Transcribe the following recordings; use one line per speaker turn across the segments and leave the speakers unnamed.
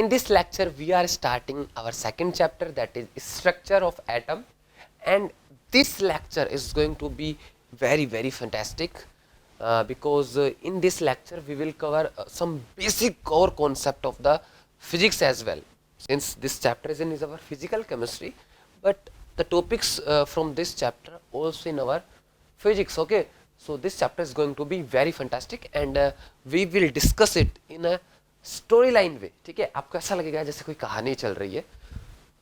In this lecture we are starting our second chapter, that is structure of atom, and this lecture is going to be very fantastic because in this lecture we will cover some basic core concept of the physics as well, since this chapter is in our physical chemistry, but the topics from this chapter also in our physics. Okay, so this chapter is going to be very fantastic and we will discuss it in a story line way. ठीक है, आपको ऐसा लगेगा जैसे कोई कहानी चल रही है.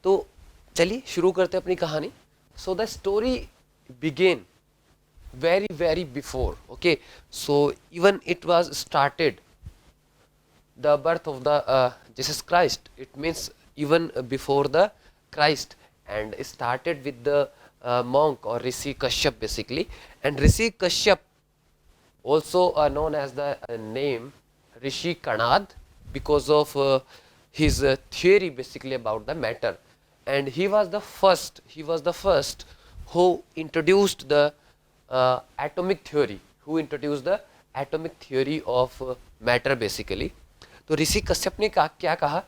तो चलिए शुरू करते हैं अपनी कहानी. So the story began very before. Okay, so even it was started the birth of the Jesus Christ. It means even before the Christ, and it started with the monk or Rishi Kashyap basically. And Rishi Kashyap also known as the name Rishi Kanad because of his theory basically about the matter, and he was the first who introduced the atomic theory of matter basically. तो ऋषि कश्यप ने क्या कहा?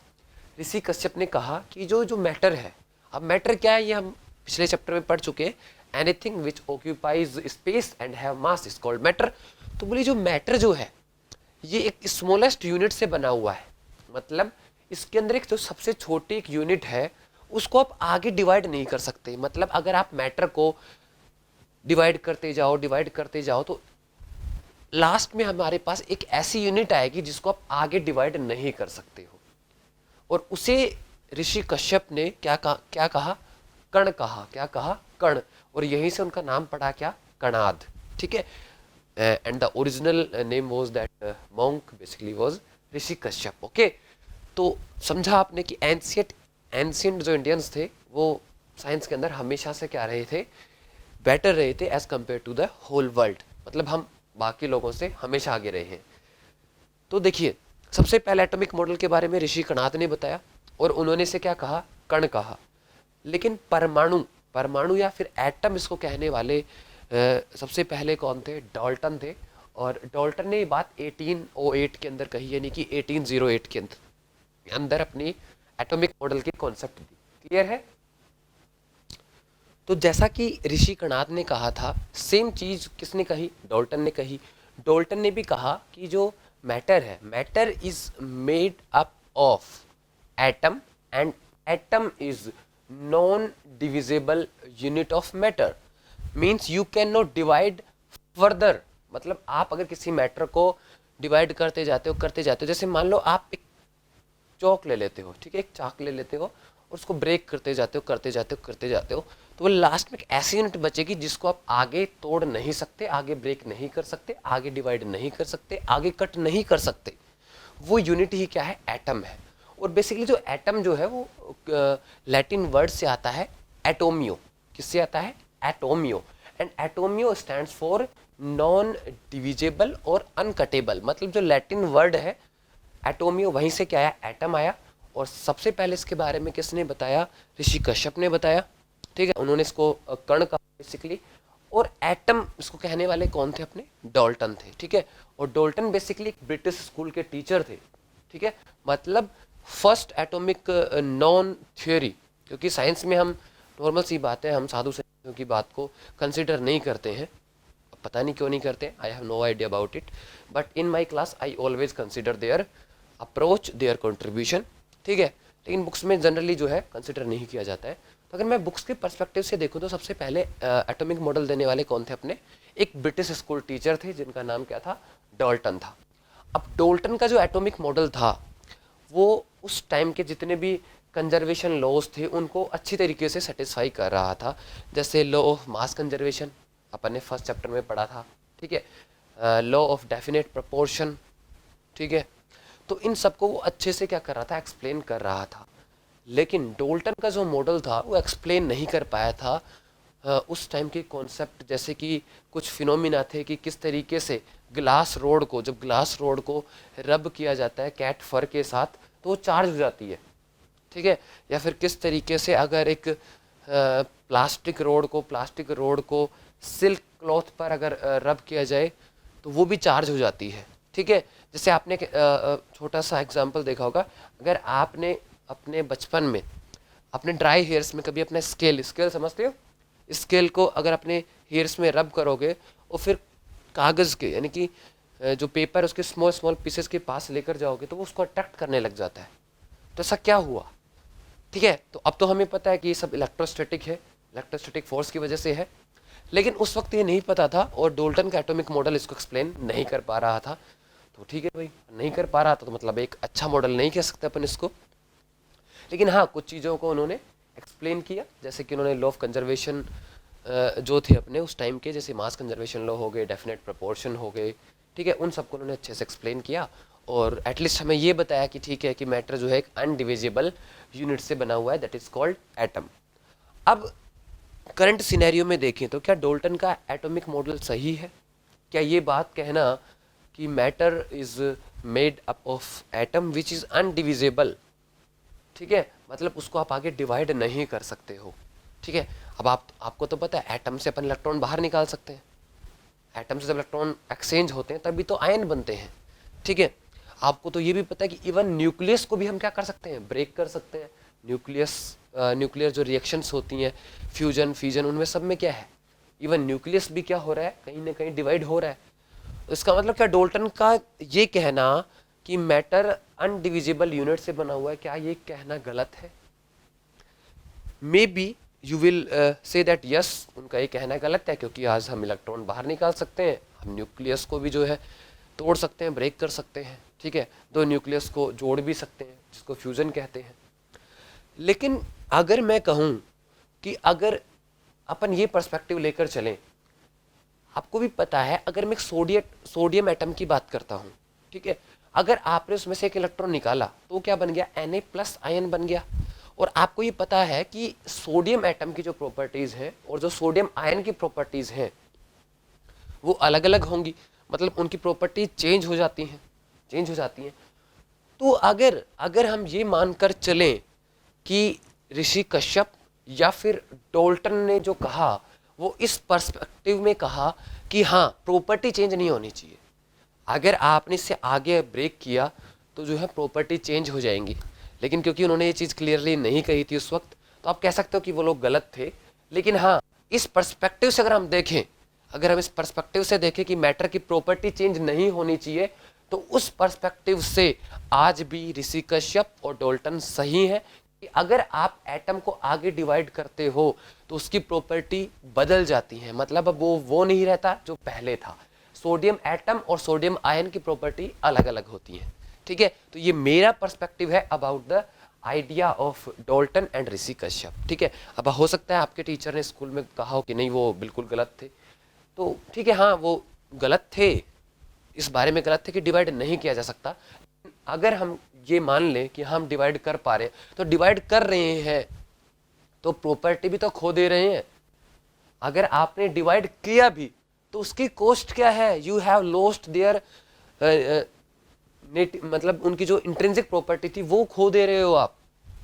ऋषि कश्यप ने कहा कि जो matter है, अब मैटर क्या है ये हम पिछले चैप्टर में पढ़ चुके हैं. Anything which occupies space and have mass is called matter. तो बोली जो मैटर जो है ये एक स्मॉलेस्ट यूनिट से बना हुआ है, मतलब इसके अंदर एक जो सबसे छोटी एक यूनिट है उसको आप आगे डिवाइड नहीं कर सकते. मतलब अगर आप मैटर को डिवाइड करते जाओ तो लास्ट में हमारे पास एक ऐसी यूनिट आएगी जिसको आप आगे डिवाइड नहीं कर सकते हो, और उसे ऋषि कश्यप ने क्या कहा? कण कहा. क्या कहा? कण. और यहीं से उनका नाम पड़ा क्या? कणाद. ठीक है, and the original name was that monk basically was Rishi Kashyap. Okay, तो समझा आपने कि एंशिएंट जो इंडियंस थे वो साइंस के अंदर हमेशा से क्या रहे थे? बेटर रहे थे as compare to the whole world. मतलब हम बाकी लोगों से हमेशा आगे रहे हैं. तो देखिए, सबसे पहले एटॉमिक मॉडल के बारे में ऋषि कणाद ने बताया और उन्होंने से क्या कहा? कण कहा. लेकिन परमाणु या फिर एटम इसको कहने वाले सबसे पहले कौन थे? डाल्टन थे. और डाल्टन ने ये बात 1808 के अंदर कही, यानी कि 1808 के अंदर अपनी एटॉमिक मॉडल के कॉन्सेप्ट दी. क्लियर है? तो जैसा कि ऋषि कणाद ने कहा था, सेम चीज किसने कही? डाल्टन ने कही. डाल्टन ने भी कहा कि जो मैटर है, matter is made up of atom and atom is non divisible unit of matter. Means you can not divide further. मतलब आप अगर किसी मैटर को डिवाइड करते जाते हो, जैसे मान लो आप एक चौक ले लेते हो, ठीक है, एक चाक ले लेते हो और उसको ब्रेक करते जाते हो, तो वो लास्ट में एक ऐसी यूनिट बचेगी जिसको आप आगे तोड़ नहीं सकते, आगे ब्रेक नहीं कर सकते, आगे डिवाइड नहीं कर सकते, आगे कट नहीं कर सकते. वो यूनिट ही क्या है? एटम है. और बेसिकली जो एटम जो है वो लैटिन वर्ड से आता है एटोमियो. किससे आता है? एटोमियो. एंड एटोमियो स्टैंड्स फॉर नॉन डिविजिबल और अनकटेबल. मतलब जो लैटिन वर्ड है एटोमियो, वहीं से क्या आया? एटम आया. और सबसे पहले इसके बारे में किसने बताया? ऋषि कश्यप ने बताया. ठीक है, उन्होंने इसको कण कहा बेसिकली. और एटम इसको कहने वाले कौन थे? अपने डाल्टन थे. ठीक है, और डाल्टन बेसिकली एक ब्रिटिश स्कूल के टीचर थे. ठीक है, मतलब फर्स्ट एटॉमिक नॉन थ्योरी. क्योंकि साइंस में हम नॉर्मल सी बात है, हम साधु संतों की बात को कंसिडर नहीं करते हैं. पता नहीं क्यों नहीं करते, I have no idea about it, but in my class I always consider their approach, their contribution. ठीक है, लेकिन बुक्स में जनरली जो है कंसिडर नहीं किया जाता है. तो अगर मैं बुक्स के पर्सपेक्टिव से देखूं तो सबसे पहले एटॉमिक मॉडल देने वाले कौन थे? अपने एक ब्रिटिश स्कूल टीचर थे जिनका नाम क्या था? डाल्टन था. अब डाल्टन का जो एटॉमिक मॉडल था वो उस टाइम के जितने भी कंजर्वेशन लॉज थे उनको अच्छी तरीके से सेटिस्फाई कर रहा था. जैसे लॉ ऑफ मास कंजर्वेशन अपन ने फर्स्ट चैप्टर में पढ़ा था. ठीक है, लॉ ऑफ डेफिनेट प्रोपोर्शन. ठीक है, तो इन सबको वो अच्छे से क्या कर रहा था? एक्सप्लेन कर रहा था. लेकिन डाल्टन का जो मॉडल था वो एक्सप्लेन नहीं कर पाया था उस टाइम के कॉन्सेप्ट. जैसे कि कुछ फिनोमिना थे कि किस तरीके से ग्लास रोड को रब किया जाता है कैट फर के साथ तो वो चार्ज हो जाती है. ठीक है, या फिर किस तरीके से अगर एक प्लास्टिक रोड को सिल्क क्लॉथ पर अगर रब किया जाए तो वो भी चार्ज हो जाती है. ठीक है, जैसे आपने छोटा सा एग्जांपल देखा होगा, अगर आपने अपने बचपन में अपने ड्राई हेयर्स में कभी अपना स्केल स्केल समझते हो, स्केल को अगर अपने हेयर्स में रब करोगे और फिर कागज़ के यानी कि जो पेपर उसके स्मॉल स्मॉल पीसेस के पास लेकर जाओगे तो वो उसको अट्रैक्ट करने लग जाता है। तो ऐसा क्या हुआ? ठीक है, तो अब तो हमें पता है कि ये सब इलेक्ट्रोस्टैटिक है, इलेक्ट्रोस्टैटिक फोर्स की वजह से है, लेकिन उस वक्त ये नहीं पता था और डोल्टन का एटॉमिक मॉडल इसको एक्सप्लेन नहीं कर पा रहा था। तो ठीक है भाई, नहीं कर पा रहा था तो मतलब एक अच्छा मॉडल नहीं कह सकते अपन इसको, लेकिन हाँ कुछ चीज़ों को उन्होंने एक्सप्लेन किया, जैसे कि उन्होंने लॉ ऑफ कंजर्वेशन जो थे अपने उस टाइम के, जैसे मास कंजर्वेशन लॉ हो गए, डेफिनेट प्रोपोर्शन हो गए, ठीक है, उन सबको उन्होंने अच्छे से एक्सप्लेन किया और एटलीस्ट हमें ये बताया कि ठीक है कि मैटर जो है एक अनडिविजिबल यूनिट से बना हुआ है, दैट इज कॉल्ड एटम। अब करंट सिनेरियो में देखें तो क्या डोल्टन का एटॉमिक मॉडल सही है? क्या ये बात कहना कि matter is made up of atom which is undivisible, ठीक है, मतलब उसको आप आगे डिवाइड नहीं कर सकते हो, ठीक है। अब आपको तो पता है एटम से अपन इलेक्ट्रॉन बाहर निकाल सकते हैं, एटम से जब इलेक्ट्रॉन एक्सचेंज होते हैं तभी तो आयन बनते हैं, ठीक है। आपको तो ये भी पता है कि इवन न्यूक्लियस को भी हम क्या कर सकते हैं, ब्रेक कर सकते हैं। न्यूक्लियर जो रिएक्शंस होती हैं, फ्यूजन फिजन, उनमें सब में क्या है, इवन न्यूक्लियस भी क्या हो रहा है, कहीं ना कहीं डिवाइड हो रहा है। तो इसका मतलब क्या डोल्टन का ये कहना कि मैटर अनडिविजिबल यूनिट से बना हुआ है, क्या ये कहना गलत है? May be you will say that yes, उनका ये कहना गलत है क्योंकि आज हम इलेक्ट्रॉन बाहर निकाल सकते हैं, हम न्यूक्लियस को भी जो है तोड़ सकते हैं, ब्रेक कर सकते हैं, ठीक है, दो न्यूक्लियस को जोड़ भी सकते हैं जिसको फ्यूजन कहते हैं। लेकिन अगर मैं कहूँ कि अगर अपन ये पर्सपेक्टिव लेकर चलें, आपको भी पता है अगर मैं सोडियम एटम की बात करता हूँ, ठीक है, अगर आपने उसमें से एक इलेक्ट्रॉन निकाला तो क्या बन गया, Na+ आयन बन गया। और आपको ये पता है कि सोडियम एटम की जो प्रॉपर्टीज़ हैं और जो सोडियम आयन की प्रॉपर्टीज़ हैं वो अलग अलग होंगी, मतलब उनकी प्रॉपर्टी चेंज हो जाती हैं। तो अगर हम ये मानकर चलें कि ऋषि कश्यप या फिर डोल्टन ने जो कहा वो इस पर्सपेक्टिव में कहा कि हाँ प्रॉपर्टी चेंज नहीं होनी चाहिए, अगर आपने इससे आगे ब्रेक किया तो जो है प्रॉपर्टी चेंज हो जाएंगी, लेकिन क्योंकि उन्होंने ये चीज़ क्लियरली नहीं कही थी उस वक्त, तो आप कह सकते हो कि वो लोग गलत थे। लेकिन हाँ इस पर्सपेक्टिव से अगर हम देखें, अगर हम इस पर्सपेक्टिव से देखें कि मैटर की प्रॉपर्टी चेंज नहीं होनी चाहिए, तो उस पर्सपेक्टिव से आज भी ऋषि कश्यप और डोल्टन सही है कि अगर आप एटम को आगे डिवाइड करते हो तो उसकी प्रॉपर्टी बदल जाती है, मतलब अब वो नहीं रहता जो पहले था। सोडियम एटम और सोडियम आयन की प्रॉपर्टी अलग अलग होती है, ठीक है। तो ये मेरा पर्सपेक्टिव है about the idea of Dalton and Rishi Kashyap, ठीक है। अब हो सकता है आपके टीचर ने स्कूल में कहा हो कि नहीं वो बिल्कुल गलत थे, तो ठीक है, हाँ वो गलत थे, इस बारे में गलत थे कि डिवाइड नहीं किया जा सकता। अगर हम ये मान लें कि हम डिवाइड कर पा रहे हैं, तो डिवाइड कर रहे हैं तो प्रॉपर्टी भी तो खो दे रहे हैं। अगर आपने डिवाइड किया भी तो उसकी कॉस्ट क्या है, you have lost their net, मतलब उनकी जो इंट्रिंसिक प्रॉपर्टी थी वो खो दे रहे हो आप।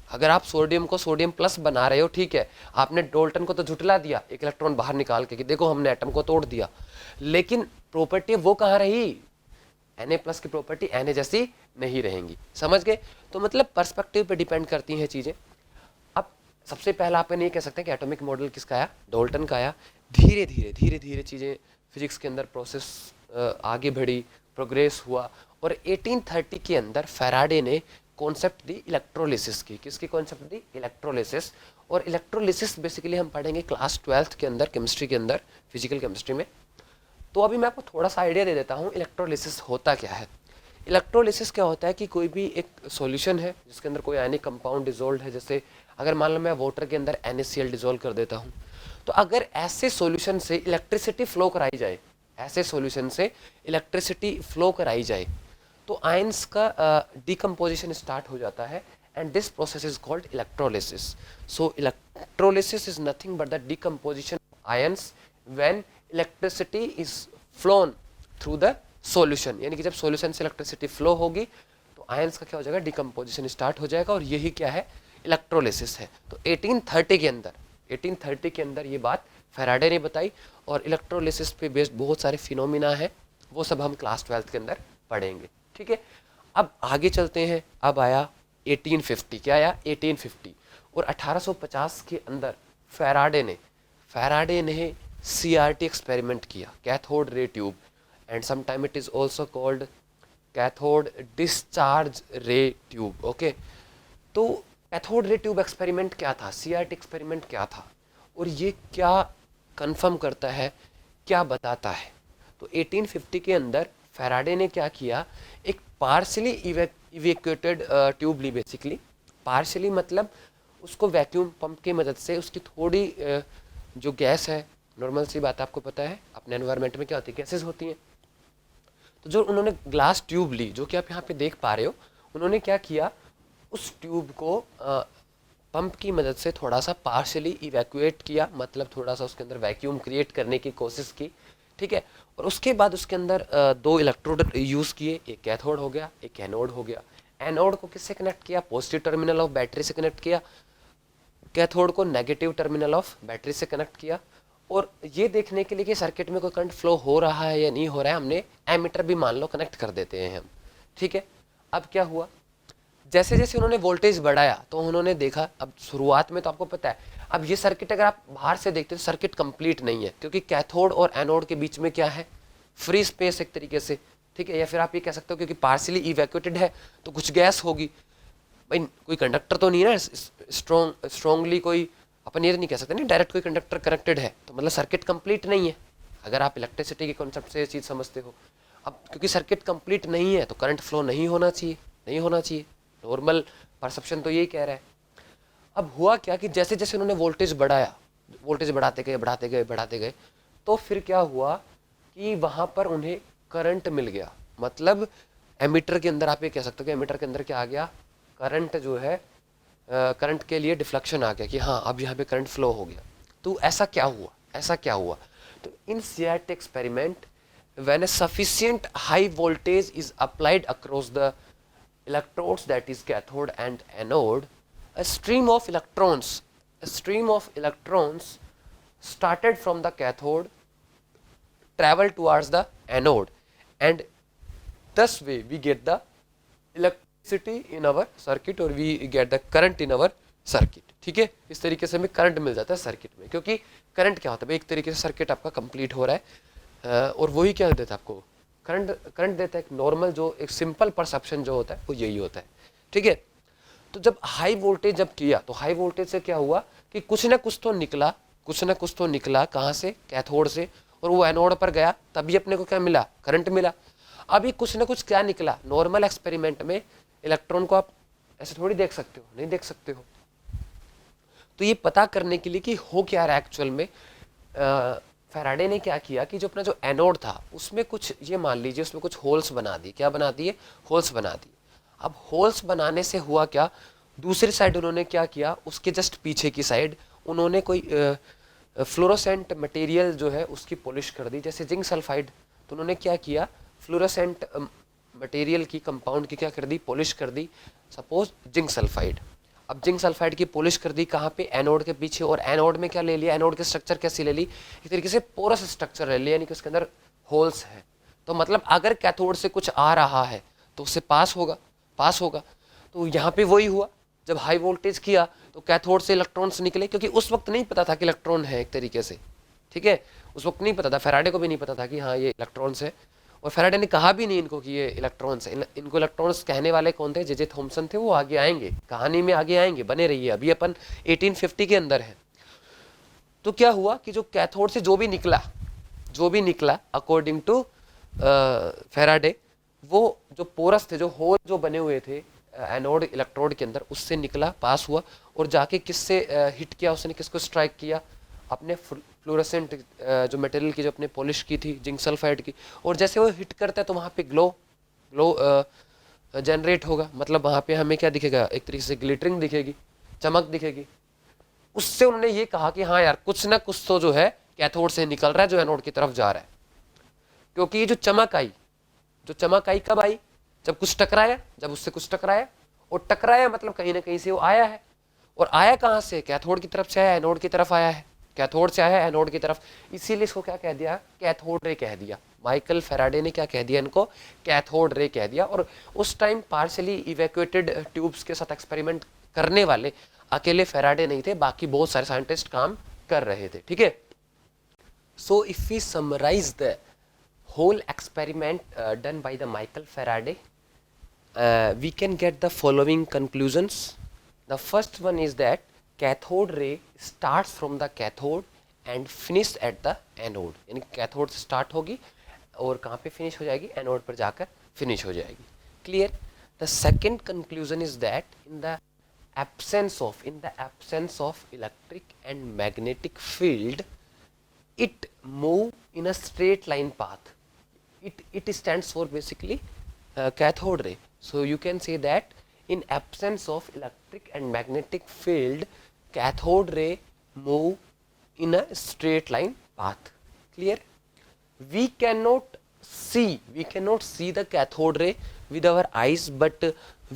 अगर आप सोडियम को सोडियम+ बना रहे हो, ठीक है, आपने डोल्टन को तो झुटला दिया एक इलेक्ट्रॉन बाहर निकाल के कि देखो हमने एटम को तोड़ दिया, लेकिन प्रॉपर्टी वो कहाँ रही, Na+ की प्रॉपर्टी Na जैसी नहीं रहेंगी, समझ गए। तो मतलब पर्सपेक्टिव पे डिपेंड करती हैं चीज़ें। अब सबसे पहला अपन ये कह सकते हैं कि एटॉमिक मॉडल किसका आया, डोल्टन का आया। धीरे धीरे चीज़ें फिजिक्स के अंदर प्रोसेस आगे बढ़ी, प्रोग्रेस हुआ, और 1830 के अंदर फैराडे ने कॉन्सेप्ट दी इलेक्ट्रोलिसिस की। किसकी कॉन्सेप्ट दी, इलेक्ट्रोलिसिस। और इलेक्ट्रोलिसिस बेसिकली हम पढ़ेंगे क्लास 12th के अंदर, केमिस्ट्री के अंदर, फिजिकल केमिस्ट्री में। तो अभी मैं आपको थोड़ा सा आइडिया दे देता हूँ इलेक्ट्रोलिसिस होता क्या है। इलेक्ट्रोलिसिस क्या होता है कि कोई भी एक सॉल्यूशन है जिसके अंदर कोई आयनिक कंपाउंड डिजोल्व है, जैसे अगर मान लो मैं वाटर के अंदर NaCl डिजोल्व कर देता हूँ, तो अगर ऐसे सॉल्यूशन से इलेक्ट्रिसिटी फ्लो कराई जाए, ऐसे सॉल्यूशन से इलेक्ट्रिसिटी फ्लो कराई जाए, तो आयंस का डिकम्पोजिशन स्टार्ट हो जाता है, and this process is called electrolysis. So electrolysis is nothing but the decomposition of ions when electricity is phloem through the solution, यानी कि जब सॉल्यूशन से इलेक्ट्रिसिटी फ्लो होगी तो आयंस का क्या हो जाएगा, डिकम्पोजिशन स्टार्ट हो जाएगा, और यही क्या है, इलेक्ट्रोलिसिस है। तो 1830 के अंदर ये बात फैराडे ने बताई, और इलेक्ट्रोलिसिस पे बेस्ड बहुत सारे फिनोमिना है, वो सब हम क्लास 12th के अंदर पढ़ेंगे, ठीक है, अब आगे चलते हैं। अब आया 1850, क्या आया 1850, और 1850 के अंदर फैराडे ने CRT एक्सपेरिमेंट किया, cathode ray tube, and sometime it is also called cathode discharge ray tube. Okay, तो कैथोड रे ट्यूब एक्सपेरिमेंट क्या था, CRT एक्सपेरिमेंट क्या था, और ये क्या कंफर्म करता है, क्या बताता है। तो 1850 के अंदर फैराडे ने क्या किया, एक पार्शली इवैक्यूएटेड ट्यूब ली, बेसिकली पार्शली मतलब उसको वैक्यूम पंप की मदद से उसकी थोड़ी जो गैस है, नॉर्मल सी बात आपको पता है अपने एनवायरनमेंट में क्या होती है, गैसेस होती हैं। तो जो उन्होंने ग्लास ट्यूब ली, जो कि आप यहाँ पे देख पा रहे हो, उन्होंने क्या किया, उस ट्यूब को पंप की मदद से थोड़ा सा पार्शली इवैक्यूएट किया, मतलब थोड़ा सा उसके अंदर वैक्यूम क्रिएट करने की कोशिश की, ठीक है। और उसके बाद उसके अंदर दो इलेक्ट्रोड यूज़ किए, एक कैथोड हो गया, एक एनोड हो गया। एनोड को किससे कनेक्ट किया, पॉजिटिव टर्मिनल ऑफ बैटरी से कनेक्ट किया, कैथोड को नेगेटिव टर्मिनल ऑफ बैटरी से कनेक्ट किया। और ये देखने के लिए कि सर्किट में कोई करंट फ्लो हो रहा है या नहीं हो रहा है, हमने एमीटर भी मान लो कनेक्ट कर देते हैं हम, ठीक है। अब क्या हुआ, जैसे जैसे उन्होंने वोल्टेज बढ़ाया तो उन्होंने देखा, अब शुरुआत में तो आपको पता है, अब ये सर्किट अगर आप बाहर से देखते हो सर्किट कंप्लीट नहीं है, क्योंकि कैथोड और एनोड के बीच में क्या है, फ्री स्पेस एक तरीके से, ठीक है। या फिर आप ये कह सकते हो क्योंकि पार्शियली इवैक्यूएटेड है तो कुछ गैस होगी, भाई कोई कंडक्टर तो नहीं है ना स्ट्रॉन्गली, कोई अपन ये नहीं कह सकते नहीं डायरेक्ट कोई कंडक्टर कनेक्टेड है, तो मतलब सर्किट कंप्लीट नहीं है, अगर आप इलेक्ट्रिसिटी के कॉन्सेप्ट से ये चीज़ समझते हो। अब क्योंकि सर्किट कंप्लीट नहीं है तो करंट फ्लो नहीं होना चाहिए, नहीं होना चाहिए, नॉर्मल परसेप्शन तो यही कह रहा है। अब हुआ क्या कि जैसे जैसे उन्होंने वोल्टेज बढ़ाया, वोल्टेज बढ़ाते गए, तो फिर क्या हुआ कि वहाँ पर उन्हें करंट मिल गया, मतलब एमीटर के अंदर आप ये कह सकते हो कि एमीटर के अंदर क्या आ गया, करंट जो है, करंट के लिए डिफ्लेक्शन आ गया कि हाँ अब यहाँ पे करंट फ्लो हो गया। तो ऐसा क्या हुआ, तो इन CRT experiment when a sufficient high voltage is applied across the electrodes, that is cathode and anode, a stream of electrons started from the cathode, travel towards the anode, and thus way we get the electricity in our circuit or we get the current in our circuit, ठीक है। इस तरीके से हमें current मिल जाता है circuit में, क्योंकि करंट क्या होता है, एक तरीके से सर्किट आपका कंप्लीट हो रहा है, और वही क्या देता है आपको, करंट देता है। एक नॉर्मल जो एक सिंपल परसेप्शन जो होता है वो यही होता है, ठीक है। तो जब हाई वोल्टेज जब किया तो हाई वोल्टेज से क्या हुआ कि कुछ ना कुछ तो निकला कहाँ से, कैथोड से, और वो एनोड पर गया, तभी अपने को क्या मिला, करंट मिला। अभी कुछ ना कुछ क्या निकला, नॉर्मल एक्सपेरिमेंट में इलेक्ट्रॉन को आप ऐसे थोड़ी देख सकते हो, नहीं देख सकते हो। तो ये पता करने के लिए कि हो क्या रहा है एक्चुअल में, फैराडे ने क्या किया कि जो अपना जो एनोड था उसमें कुछ, ये मान लीजिए उसमें कुछ होल्स बना दिए, क्या बना दिए, होल्स बना दिए। अब होल्स बनाने से हुआ क्या, दूसरी साइड उन्होंने क्या किया, उसके जस्ट पीछे की साइड उन्होंने कोई फ्लोरोसेंट मटेरियल जो है उसकी पॉलिश कर दी, जैसे जिंक सल्फाइड। तो उन्होंने क्या किया, फ्लोरोसेंट मटेरियल की, कंपाउंड की क्या कर दी, पॉलिश कर दी, सपोज जिंक सल्फाइड। अब जिंक सल्फाइड की पॉलिश कर दी कहाँ पे, एनोड के पीछे, और एनोड में क्या ले लिया, एनोड के स्ट्रक्चर कैसी ले ली, एक तरीके से पोरस स्ट्रक्चर ले लिया, यानी कि उसके अंदर होल्स है। तो मतलब अगर कैथोड से कुछ आ रहा है तो उससे पास होगा। तो यहाँ पे वही हुआ, जब हाई वोल्टेज किया तो कैथोड से इलेक्ट्रॉन्स निकले, क्योंकि उस वक्त नहीं पता था कि इलेक्ट्रॉन है एक तरीके से, ठीक है। उस वक्त नहीं पता था, फैराडे को भी नहीं पता था कि हाँ ये इलेक्ट्रॉन्स है, और फैराडे ने कहा भी नहीं इनको कि ये इलेक्ट्रॉन्स है। इनको इलेक्ट्रॉन्स कहने वाले कौन थे, जे थॉमसन थे, वो आगे आएंगे, कहानी में आगे आएंगे, बने रहिए। अभी अपन 1850 के अंदर है। तो क्या हुआ कि जो कैथोड से जो भी निकला अकॉर्डिंग टू फैराडे, वो जो पोरस थे, जो होल जो बने हुए थे एनोड इलेक्ट्रोड के अंदर, उससे निकला, पास हुआ, और जाके किससे हिट किया, उसने किसको स्ट्राइक किया, अपने फ्लोरेसेंट जो मटेरियल की, जो अपने पॉलिश की थी जिंक सल्फाइड की। और जैसे वो हिट करता है तो वहाँ पे ग्लो जनरेट होगा, मतलब वहाँ पे हमें क्या दिखेगा, एक तरीके से ग्लिटरिंग दिखेगी, चमक दिखेगी। उससे उन्होंने ये कहा कि हाँ यार कुछ ना कुछ तो जो है कैथोड से निकल रहा है, जो एनोड की तरफ जा रहा है। क्योंकि ये जो चमक आई कब आई, जब उससे कुछ टकराया, और टकराया मतलब कहीं ना कहीं से वो आया है, और आया कहाँ से, कैथोड की तरफ से आया, एनोड की तरफ आया है, कैथोड से आया है एनोड की तरफ, इसीलिए इसको क्या कह दिया, कैथोड रे कह दिया। माइकल फेराडे ने क्या कह दिया इनको, कैथोड रे कह दिया। और उस टाइम पार्शली इवैक्यूएटेड ट्यूब्स के साथ एक्सपेरिमेंट करने वाले अकेले फेराडे नहीं थे, बाकी बहुत सारे साइंटिस्ट काम कर रहे थे, ठीक है। So if we summarise the whole experiment done by the Michael Faraday, we can get the following conclusions. The first one is that cathode ray starts from the cathode and finish at the anode, यानी cathode से start होगी और कहाँ पे finish हो जाएगी, anode पर जाकर फिनिश हो जाएगी, clear. The second conclusion is that in the absence of electric and magnetic field, it move in a straight line path. It stands for basically cathode ray. So you can say that in absence of electric and magnetic field, cathode ray move in a straight line path, clear. We cannot see the cathode ray with our eyes, but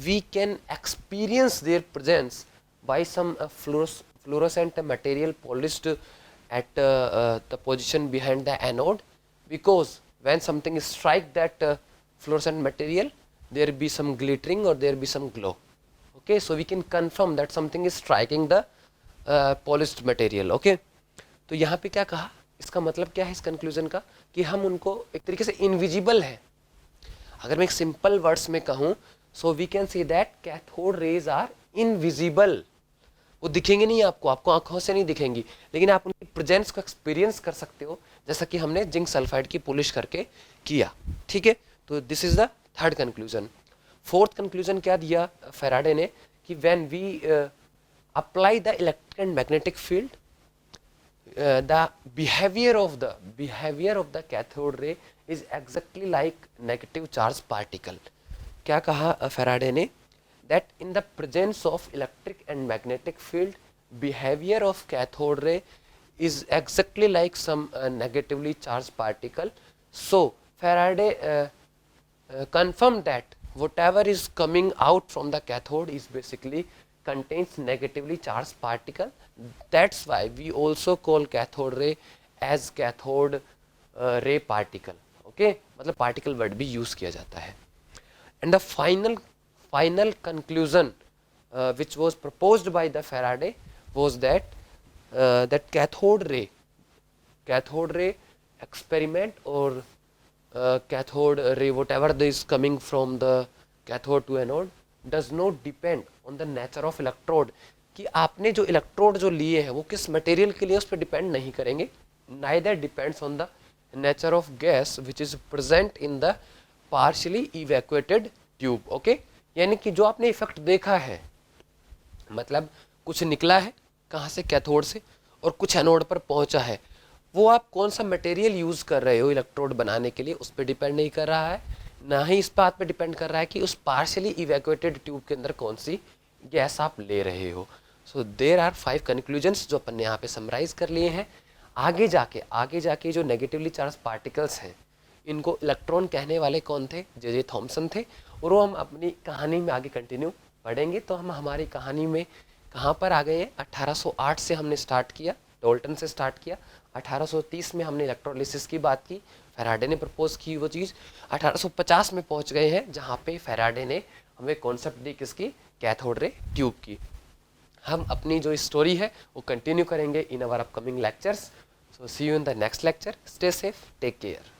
we can experience their presence by some fluorescent material polished at the position behind the anode, because when something strike that fluorescent material, there be some glittering or there be some glow, okay. So we can confirm that something is striking the polished material, okay. तो यहाँ पे क्या कहा, इसका मतलब क्या है इस कंक्लूजन का, कि हम उनको एक तरीके से इनविजिबल है। अगर मैं एक सिंपल वर्ड्स में कहूँ, so we can say that cathode rays are invisible. वो दिखेंगे नहीं आपको, आपको आंखों से नहीं दिखेंगी, लेकिन आप उनकी प्रेजेंस को एक्सपीरियंस कर सकते हो, जैसा कि हमने जिंक सल्फाइड की पॉलिश करके किया, ठीक है। तो this is the third conclusion. Fourth conclusion क्या दिया फेराडे ने, कि when we apply the electric and magnetic field, the behavior of the cathode ray is exactly like negative charge particle. क्या कहा फेराडे ने, that in the presence of electric and magnetic field, behavior of cathode ray is exactly like some negatively charged particle. So Faraday confirmed that whatever is coming out from the cathode is basically contains negatively charged particle. That's why we also call cathode ray as cathode ray particle, okay. मतलब particle word भी use किया जाता है। And the final conclusion which was proposed by the Faraday was that that cathode ray experiment or cathode ray, whatever is coming from the cathode to anode, does not depend on the nature of electrode, कि आपने जो electrode जो लिए हैं वो किस material के लिए, उस पर डिपेंड नहीं करेंगे। neither depends on the nature of gas which is present in the partially evacuated tube, okay। यानी कि जो आपने इफेक्ट देखा है, मतलब कुछ निकला है कहाँ से, कैथोड से, और कुछ एनोड पर पहुंचा है, वो आप कौन सा मटेरियल यूज़ कर रहे हो इलेक्ट्रोड बनाने के लिए, उस पर डिपेंड नहीं कर रहा है। ना ही इस बात पे डिपेंड कर रहा है कि उस पार्शियली इवैक्यूएटेड ट्यूब के अंदर कौन सी गैस आप ले रहे हो। सो देयर आर 5 कंक्लूजन्स जो अपन ने यहाँ पे समराइज कर लिए हैं। आगे जाके जो नेगेटिवली चार्ज पार्टिकल्स हैं, इनको इलेक्ट्रॉन कहने वाले कौन थे, जे थॉमसन थे, और वो हम अपनी कहानी में आगे कंटिन्यू पढ़ेंगे। तो हम हमारी कहानी में कहाँ पर आ गए हैं, 1808 से हमने स्टार्ट किया, डॉल्टन से स्टार्ट किया। 1830 में हमने इलेक्ट्रोलिसिस की बात की, फेराडे ने प्रपोज की वो चीज़। 1850 में पहुंच गए हैं जहां पे फेराडे ने हमें कॉन्सेप्ट दी किसकी, कैथोड रे ट्यूब की। हम अपनी जो स्टोरी है वो कंटिन्यू करेंगे in our upcoming lectures. So see you in the next lecture. Stay safe, take care.